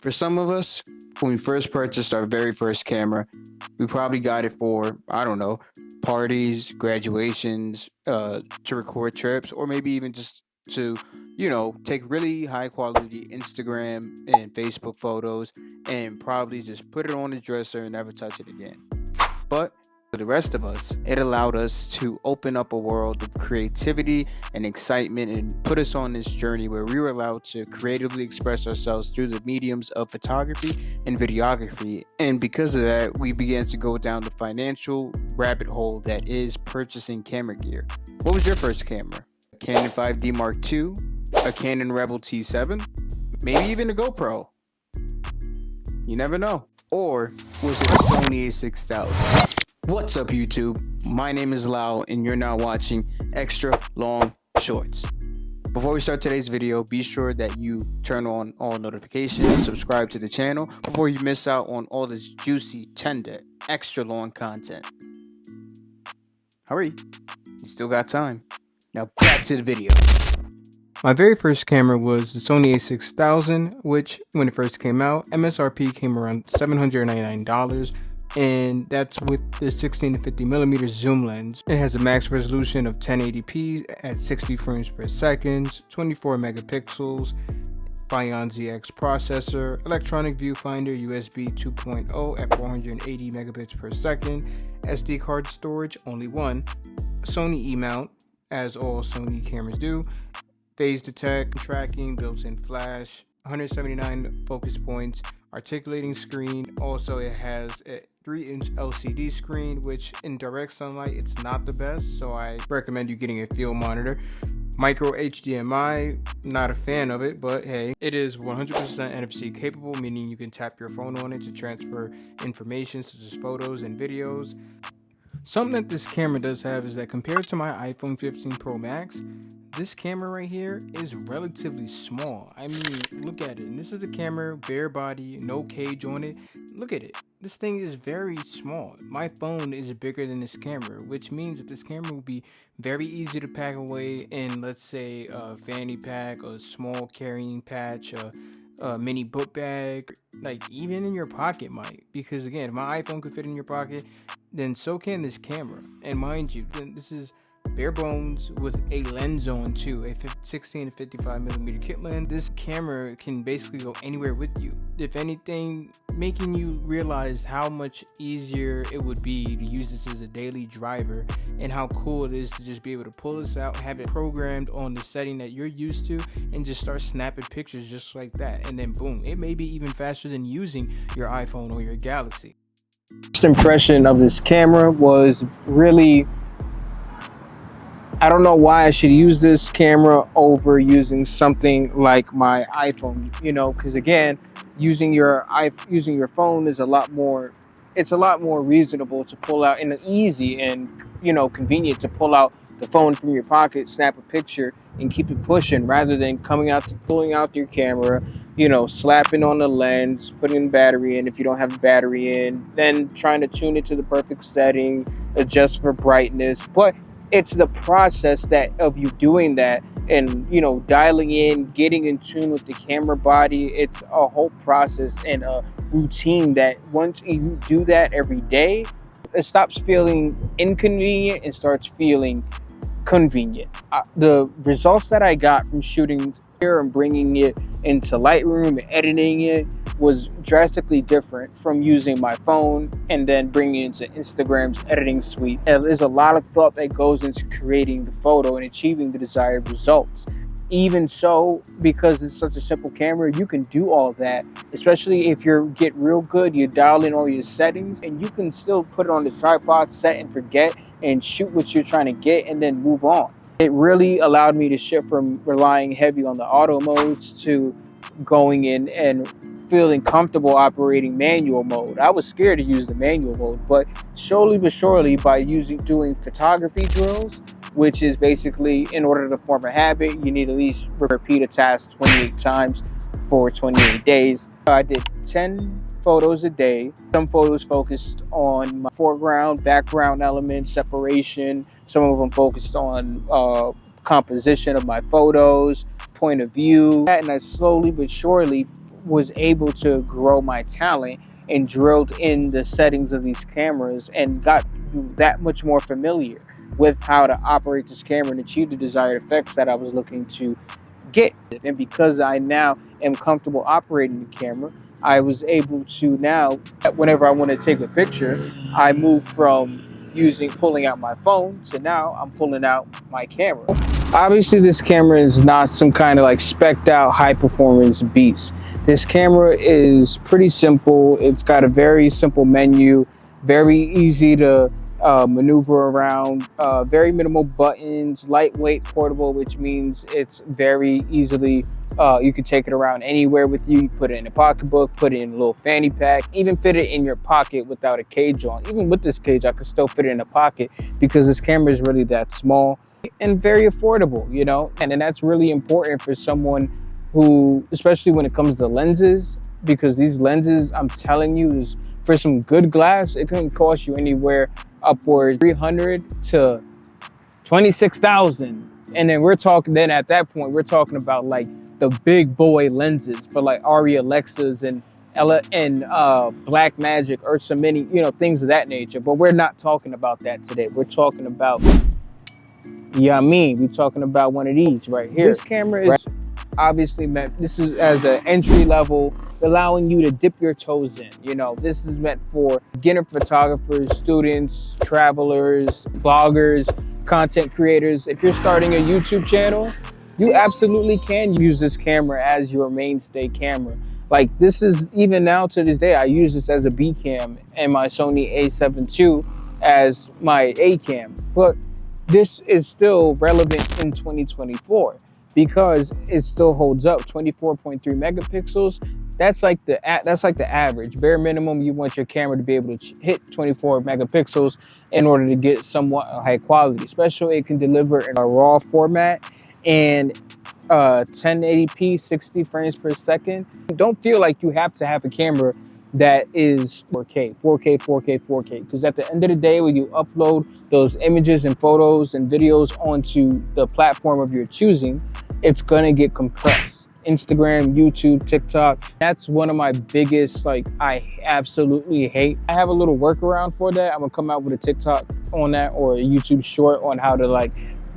For some of us, when we first purchased our very first camera, we probably got it for, I don't know, parties, graduations, to record trips, or maybe even just to, take really high quality Instagram and Facebook photos and probably just put it on the dresser and never touch it again. But for the rest of us, it allowed us to open up a world of creativity and excitement and put us on this journey where we were allowed to creatively express ourselves through the mediums of photography and videography. And because of that, we began to go down the financial rabbit hole that is purchasing camera gear. What was your first camera? A Canon 5D Mark II? A Canon Rebel T7? Maybe even a GoPro? You never know. Or was it a Sony A6000? What's up, YouTube? My name is Lau, and you're now watching Extra Long Shorts. Before we start today's video, be sure that you turn on all notifications, subscribe to the channel before you miss out on all this juicy, tender, extra long content. Hurry, you still got time. Now back to the video. My very first camera was the Sony A6000, which when it first came out, MSRP came around $799, and that's with the 16 to 50 millimeter zoom lens. It has a max resolution of 1080p at 60 frames per second, 24 megapixels, Bion ZX processor, electronic viewfinder, USB 2.0 at 480 megabits per second, SD card storage, only one, Sony E-mount, as all Sony cameras do, phase detect, tracking, built-in flash, 179 focus points, articulating screen. Also, it has a 3-inch LCD screen, which in direct sunlight, it's not the best, so I recommend you getting a field monitor. Micro HDMI, not a fan of it, but hey, it is 100% NFC capable, meaning you can tap your phone on it to transfer information such as photos and videos. Something that this camera does have is that compared to my iPhone 15 Pro Max, this camera right here is relatively small. I mean, look at it. And this is the camera, bare body, no cage on it. Look at it. This thing is very small. My phone is bigger than this camera, which means that this camera will be very easy to pack away in, let's say, a fanny pack, a small carrying patch, a mini book bag, like even in your pocket might. Because again, if my iPhone could fit in your pocket, then so can this camera. And mind you, this is bare bones with a lens on too, a 16 to 55 millimeter kit lens. This camera can basically go anywhere with you. If anything, making you realize how much easier it would be to use this as a daily driver, and how cool it is to just be able to pull this out, have it programmed on the setting that you're used to, and just start snapping pictures just like that. And then boom, it may be even faster than using your iPhone or your Galaxy. First impression of this camera was really, I don't know why I should use this camera over using something like my iPhone, because again, using your phone is a lot more reasonable to pull out, and easy and convenient to pull out the phone from your pocket, snap a picture, and keep it pushing, rather than pulling out your camera, slapping on the lens, putting the battery in if you don't have the battery in, then trying to tune it to the perfect setting, adjust for brightness. But it's the process of you doing that and dialing in, getting in tune with the camera body. It's a whole process and a routine that once you do that every day, it stops feeling inconvenient and starts feeling convenient. The results that I got from shooting here and bringing it into Lightroom and editing it was drastically different from using my phone and then bringing it into Instagram's editing suite. And there's a lot of thought that goes into creating the photo and achieving the desired results. Even so, because it's such a simple camera, you can do all that, especially if you get real good, you dial in all your settings, and you can still put it on the tripod, set and forget, and shoot what you're trying to get and then move on. It really allowed me to shift from relying heavy on the auto modes to going in and feeling comfortable operating manual mode. I was scared to use the manual mode, but slowly but surely, by doing photography drills, which is basically, in order to form a habit, you need at least repeat a task 28 times for 28 days. I did 10 photos a day. Some photos focused on my foreground, background elements, separation. Some of them focused on composition of my photos, point of view. And I slowly but surely was able to grow my talent and drilled in the settings of these cameras and got that much more familiar with how to operate this camera and achieve the desired effects that I was looking to get. And because I now am comfortable operating the camera, I was able to now, whenever I want to take a picture, I moved from pulling out my phone to now I'm pulling out my camera. Obviously, this camera is not some kind of like specced out high performance beast. This camera is pretty simple. It's got a very simple menu, very easy to maneuver around, very minimal buttons, lightweight, portable, which means it's very easily, you can take it around anywhere with you. You put it in a pocketbook, put it in a little fanny pack, even fit it in your pocket without a cage on. Even with this cage, I could still fit it in a pocket because this camera is really that small and very affordable, you know? And that's really important for someone who, especially when it comes to lenses, because these lenses, I'm telling you, is for some good glass, it can cost you anywhere upwards 300 to 26,000. And then then at that point, we're talking about like the big boy lenses for like Arri Alexas and Black Magic or so many, you know, things of that nature. But we're not talking about that today. We're talking about, yeah, we're talking about one of these right here. This camera is obviously meant, this is as an entry level, allowing you to dip your toes in. You know, this is meant for beginner photographers, students, travelers, bloggers, content creators. If you're starting a YouTube channel, you absolutely can use this camera as your mainstay camera. Like, this is, even now to this day, I use this as a B cam and my Sony A7 II as my A cam. But this is still relevant in 2024 because it still holds up. 24.3 megapixels. That's like the average. Bare minimum, you want your camera to be able to hit 24 megapixels in order to get somewhat high quality. Especially, it can deliver in a RAW format and 1080p, 60 frames per second. Don't feel like you have to have a camera that is 4K, 4K, 4K, 4K. Because at the end of the day, when you upload those images and photos and videos onto the platform of your choosing, it's gonna get compressed. Instagram, YouTube, TikTok. That's one of my biggest, like, I absolutely hate. I have a little workaround for that. I'm gonna come out with a TikTok on that or a YouTube short on how to like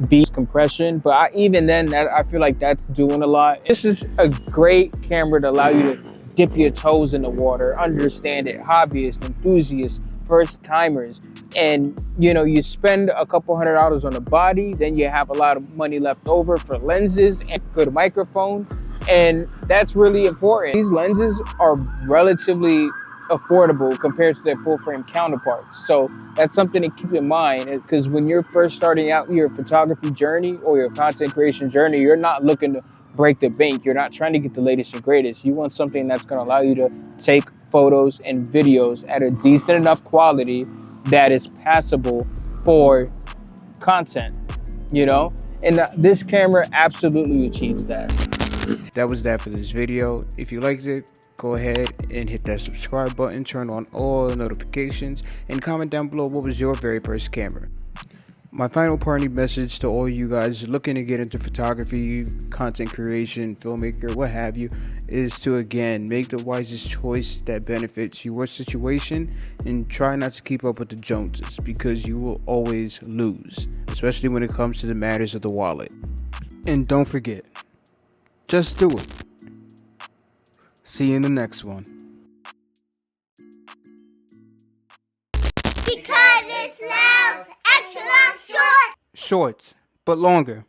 beat compression. But even then, I feel like that's doing a lot. This is a great camera to allow you to dip your toes in the water, understand it, hobbyists, enthusiasts, first timers. And you know, you spend a couple $100 on a body, then you have a lot of money left over for lenses and good microphone. And that's really important. These lenses are relatively affordable compared to their full frame counterparts. So that's something to keep in mind, because when you're first starting out your photography journey or your content creation journey, you're not looking to break the bank. You're not trying to get the latest and greatest. You want something that's going to allow you to take photos and videos at a decent enough quality that is passable for content, you know? And this camera absolutely achieves that. That was that for this video. If you liked it, go ahead and hit that subscribe button, turn on all the notifications, and comment down below what was your very first camera. My final parting message to all you guys looking to get into photography, content creation, filmmaker, what have you, is to again make the wisest choice that benefits your situation and try not to keep up with the Joneses, because you will always lose, especially when it comes to the matters of the wallet. And don't forget, just do it. See you in the next one. Because it's loud, extra long, short. Shorts, but longer.